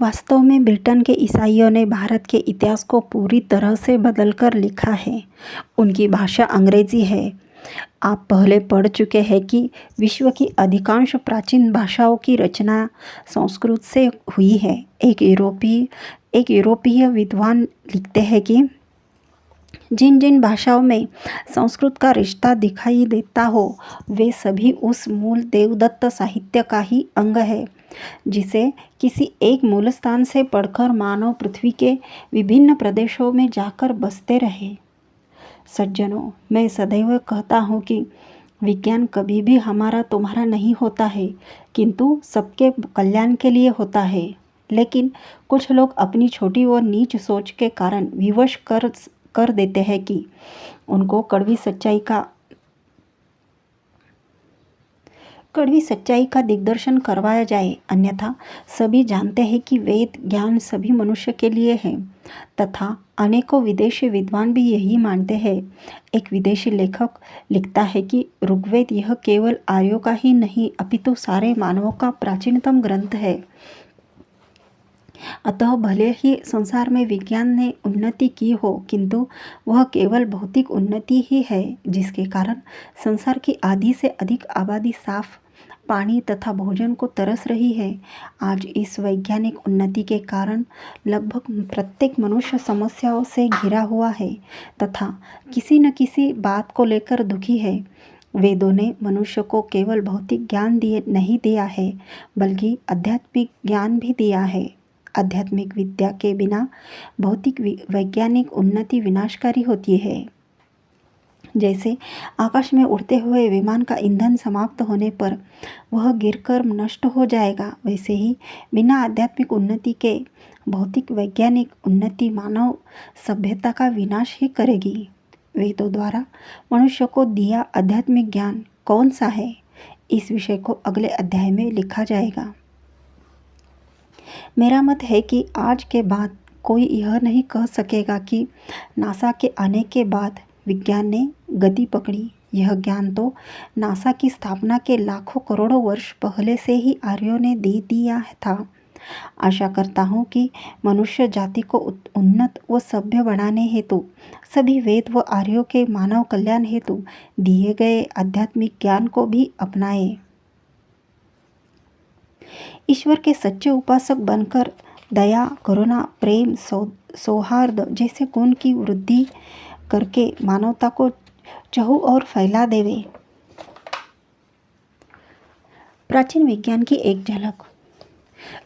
वास्तव में ब्रिटेन के ईसाइयों ने भारत के इतिहास को पूरी तरह से बदलकर लिखा है। उनकी भाषा अंग्रेजी है। आप पहले पढ़ चुके हैं कि विश्व की अधिकांश प्राचीन भाषाओं की रचना संस्कृत से हुई है। एक यूरोपीय विद्वान लिखते हैं कि जिन जिन भाषाओं में संस्कृत का रिश्ता दिखाई देता हो वे सभी उस मूल देवदत्त साहित्य का ही अंग है, जिसे किसी एक मूल स्थान से पढ़कर मानव पृथ्वी के विभिन्न प्रदेशों में जाकर बसते रहे। सज्जनों, मैं सदैव कहता हूँ कि विज्ञान कभी भी हमारा तुम्हारा नहीं होता है, किंतु सबके कल्याण के लिए होता है। लेकिन कुछ लोग अपनी छोटी और नीच सोच के कारण विवश कर देते हैं कि उनको कड़वी सच्चाई का दिग्दर्शन करवाया जाए। अन्यथा सभी जानते हैं कि वेद ज्ञान सभी मनुष्य के लिए है, तथा अनेकों विदेशी विद्वान भी यही मानते हैं। एक विदेशी लेखक लिखता है कि ऋग्वेद यह केवल आर्यों का ही नहीं अपितु सारे मानवों का प्राचीनतम ग्रंथ है। अतः भले ही संसार में विज्ञान ने उन्नति की हो, किंतु वह केवल भौतिक उन्नति ही है, जिसके कारण संसार की आधी से अधिक आबादी साफ पानी तथा भोजन को तरस रही है। आज इस वैज्ञानिक उन्नति के कारण लगभग प्रत्येक मनुष्य समस्याओं से घिरा हुआ है तथा किसी न किसी बात को लेकर दुखी है। वेदों ने मनुष्य को केवल भौतिक ज्ञान नहीं दिया है, बल्कि आध्यात्मिक ज्ञान भी दिया है। आध्यात्मिक विद्या के बिना भौतिक वैज्ञानिक उन्नति विनाशकारी होती है। जैसे आकाश में उड़ते हुए विमान का ईंधन समाप्त होने पर वह गिरकर नष्ट हो जाएगा, वैसे ही बिना आध्यात्मिक उन्नति के भौतिक वैज्ञानिक उन्नति मानव सभ्यता का विनाश ही करेगी। वेदों द्वारा मनुष्य को दिया आध्यात्मिक ज्ञान कौन सा है, इस विषय को अगले अध्याय में लिखा जाएगा। मेरा मत है कि आज के बाद कोई यह नहीं कह सकेगा कि नासा के आने के बाद विज्ञान ने गति पकड़ी। यह ज्ञान तो नासा की स्थापना के लाखों करोड़ों वर्ष पहले से ही आर्यों ने दे दिया था। आशा करता हूँ कि मनुष्य जाति को उन्नत व सभ्य बनाने हेतु सभी वेद व आर्यों के मानव कल्याण हेतु दिए गए आध्यात्मिक ज्ञान को भी अपनाए। ईश्वर के सच्चे उपासक बनकर दया, करुणा, प्रेम, सौहार्द जैसे गुण की वृद्धि करके मानवता को चहु और फैला देवे। प्राचीन विज्ञान की एक झलक।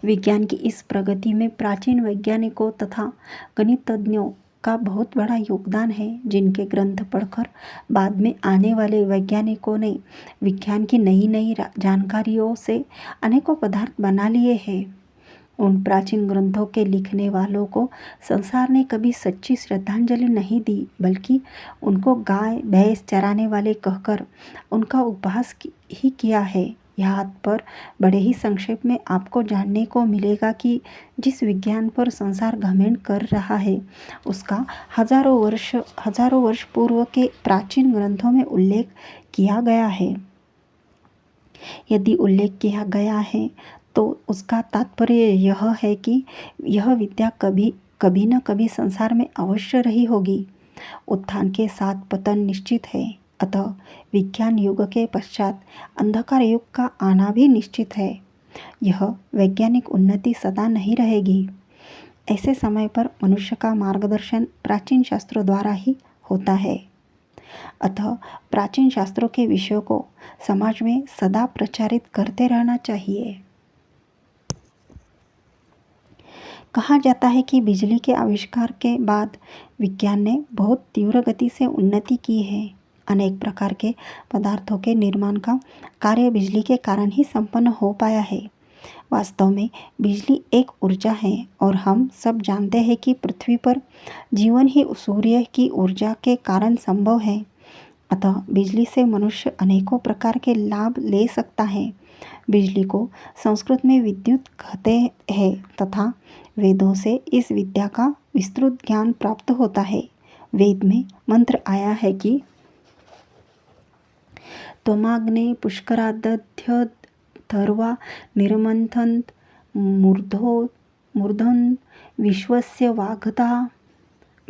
विज्ञान की इस प्रगति में प्राचीन वैज्ञानिकों तथा गणितज्ञों का बहुत बड़ा योगदान है, जिनके ग्रंथ पढ़कर बाद में आने वाले वैज्ञानिकों ने विज्ञान की नई नई जानकारियों से अनेकों पदार्थ बना लिए हैं। उन प्राचीन ग्रंथों के लिखने वालों को संसार ने कभी सच्ची श्रद्धांजलि नहीं दी, बल्कि उनको गाय भैंस चराने वाले कहकर उनका उपहास ही किया है। यहाँ पर बड़े ही संक्षेप में आपको जानने को मिलेगा कि जिस विज्ञान पर संसार घमंड कर रहा है, उसका हजारों वर्ष पूर्व के प्राचीन ग्रंथों में उल्लेख किया गया है। यदि उल्लेख किया गया है तो उसका तात्पर्य यह है कि यह विद्या कभी न कभी संसार में अवश्य रही होगी। उत्थान के साथ पतन निश्चित है, अतः विज्ञान युग के पश्चात अंधकार युग का आना भी निश्चित है। यह वैज्ञानिक उन्नति सदा नहीं रहेगी। ऐसे समय पर मनुष्य का मार्गदर्शन प्राचीन शास्त्रों द्वारा ही होता है। अतः प्राचीन शास्त्रों के विषयों को समाज में सदा प्रचारित करते रहना चाहिए। कहा जाता है कि बिजली के आविष्कार के बाद विज्ञान ने बहुत तीव्र गति से उन्नति की है। अनेक प्रकार के पदार्थों के निर्माण का कार्य बिजली के कारण ही संपन्न हो पाया है। वास्तव में बिजली एक ऊर्जा है और हम सब जानते हैं कि पृथ्वी पर जीवन ही सूर्य की ऊर्जा के कारण संभव है। अतः बिजली से मनुष्य अनेकों प्रकार के लाभ ले सकता है। बिजली को संस्कृत में विद्युत कहते हैं तथा वेदों से इस विद्या का विस्तृत ज्ञान प्राप्त होता है। वेद में मंत्र आया है कि त्वमाग्ने पुष्करादध्यथर्वा निर्मंथन्त मूर्धो मूर्धन विश्वस्य वाग्धा।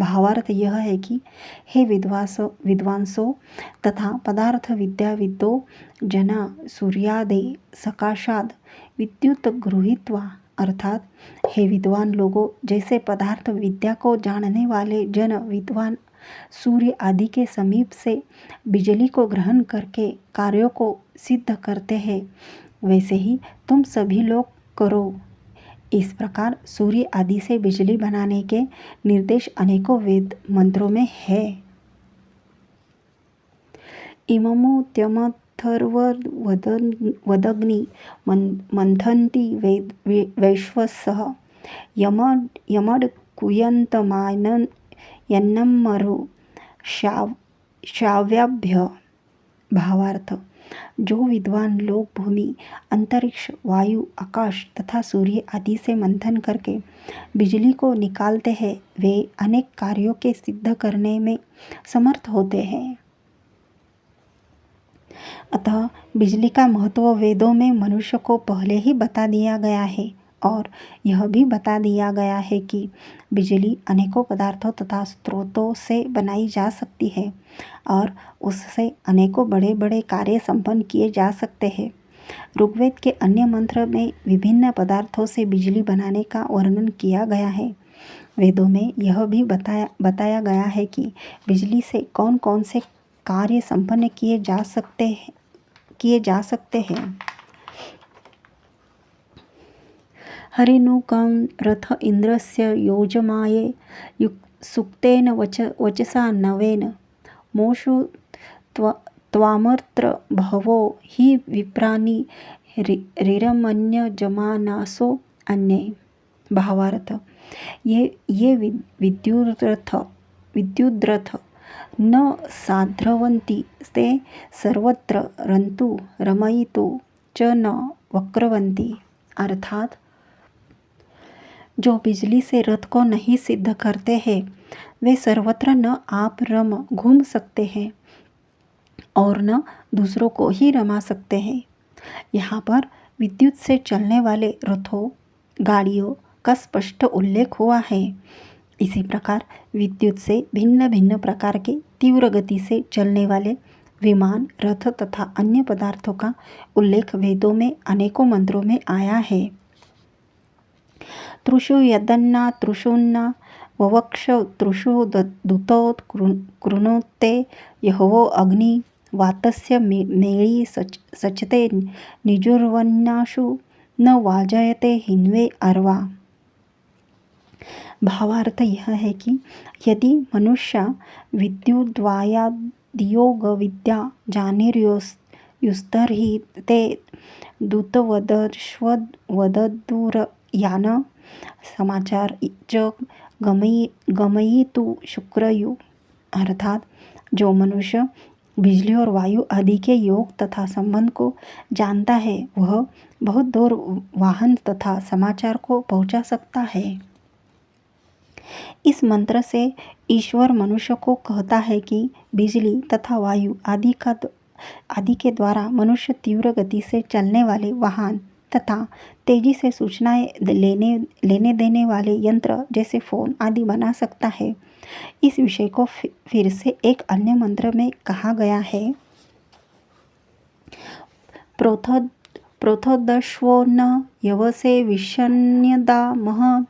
भावार्थ यह है कि हे विद्वांसों तथा पदार्थ विद्याविदो जना सूर्यादे सकाशाद विद्युत गृहीत्वा, अर्थात हे विद्वान लोगों, जैसे पदार्थ विद्या को जानने वाले जन विद्वान सूर्य आदि के समीप से बिजली को ग्रहण करके कार्यों को सिद्ध करते हैं, वैसे ही तुम सभी लोग करो। इस प्रकार सूर्य आदि से बिजली बनाने के निर्देश अनेकों वेद मंत्रों में है। इममो त्यमथर्ववदग्नि मंथन्ति वैश्वसः यमड कुयन्तमायन्नमरु श्राव्याभ्य। भावार्थ, जो विद्वान लोग भूमि, अंतरिक्ष, वायु, आकाश तथा सूर्य आदि से मंथन करके बिजली को निकालते हैं, वे अनेक कार्यों के सिद्ध करने में समर्थ होते हैं। अतः बिजली का महत्व वेदों में मनुष्य को पहले ही बता दिया गया है और यह भी बता दिया गया है कि बिजली अनेकों पदार्थों तथा स्रोतों से बनाई जा सकती है और उससे अनेकों बड़े बड़े कार्य संपन्न किए जा सकते हैं। ऋग्वेद के अन्य मंत्र में विभिन्न पदार्थों से बिजली बनाने का वर्णन किया गया है। वेदों में यह भी बताया गया है कि बिजली से कौन कौन से कार्य संपन्न किए जा सकते हैं। हरिनुकं रथ इंद्रस्य योजमाये सुक्तेन वचसा नवेन मोषु त्वामर्त्र भवो हि विप्रानि रिरमन्यजमानासो अन्ये। भावार्थ, ये विद्युद्रथ न साध्रवन्ति ते सर्वत्र रन्तु रमयितु च न वक्रवन्ति। अर्थात, जो बिजली से रथ को नहीं सिद्ध करते हैं, वे सर्वत्र न आप रम घूम सकते हैं और न दूसरों को ही रमा सकते हैं। यहाँ पर विद्युत से चलने वाले रथों, गाड़ियों का स्पष्ट उल्लेख हुआ है। इसी प्रकार विद्युत से भिन्न भिन्न प्रकार के तीव्र गति से चलने वाले विमान, रथ तथा अन्य पदार्थों का उल्लेख वेदों में अनेकों मंत्रों में आया है। त्रुषु यदन्ना त्रुषुन्ना ववक्ष त्रुषु दूतो कृणोते यहोवो अग्नि वातस्य मेळी सचते निजुर्वन्नाशु न वाजयते हिन्वे अर्वा। भावार्थ यह है कि यदि मनुष्य विद्युद्वायादियोग विद्या जानिर्युस्तर्हि ते दूतवदश्वदूरयान समाचार च गमयितु शुक्रयु। अर्थात, जो मनुष्य बिजली और वायु आदि के योग तथा संबंध को जानता है, वह बहुत दूर वाहन तथा समाचार को पहुंचा सकता है। इस मंत्र से ईश्वर मनुष्य को कहता है कि बिजली तथा वायु आदि के द्वारा मनुष्य तीव्र गति से चलने वाले वाहन तथा तेजी से सूचनाएं लेने देने वाले यंत्र जैसे फोन आदि बना सकता है। इस विषय को फिर से एक अन्य मंत्र में कहा गया है। प्रोथोदश्वो न यवसे विषन्यदामः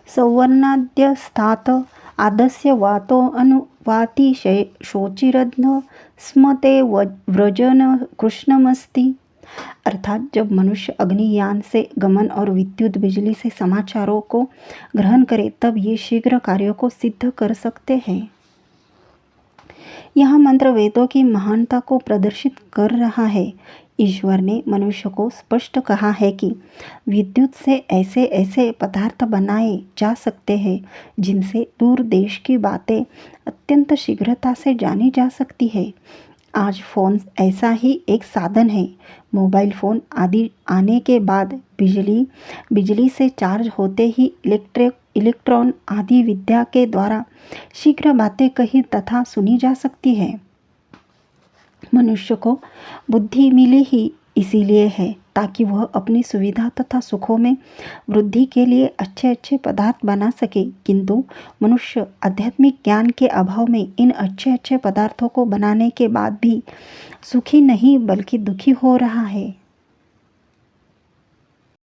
सौवर्णाद्यस्तात आदस्य वातो अनुवाति शोचिरध्न स्म ते व्रजन कृष्णमस्ति। अर्थात, जब मनुष्य अग्नियान से गमन और विद्युत बिजली से समाचारों को ग्रहण करे, तब ये शीघ्र कार्यों को सिद्ध कर सकते हैं। यह मंत्र वेदों की महानता को प्रदर्शित कर रहा है। ईश्वर ने मनुष्य को स्पष्ट कहा है कि विद्युत से ऐसे ऐसे पदार्थ बनाए जा सकते हैं जिनसे दूर देश की बातें अत्यंत शीघ्रता से जानी जा सकती है। आज फोन ऐसा ही एक साधन है। मोबाइल फोन आदि आने के बाद बिजली से चार्ज होते ही इलेक्ट्रॉन आदि विद्या के द्वारा शीघ्र बातें कही तथा सुनी जा सकती है। मनुष्य को बुद्धि मिली ही इसीलिए है ताकि वह अपनी सुविधा तथा सुखों में वृद्धि के लिए अच्छे अच्छे पदार्थ बना सके, किंतु मनुष्य आध्यात्मिक ज्ञान के अभाव में इन अच्छे अच्छे पदार्थों को बनाने के बाद भी सुखी नहीं बल्कि दुखी हो रहा है।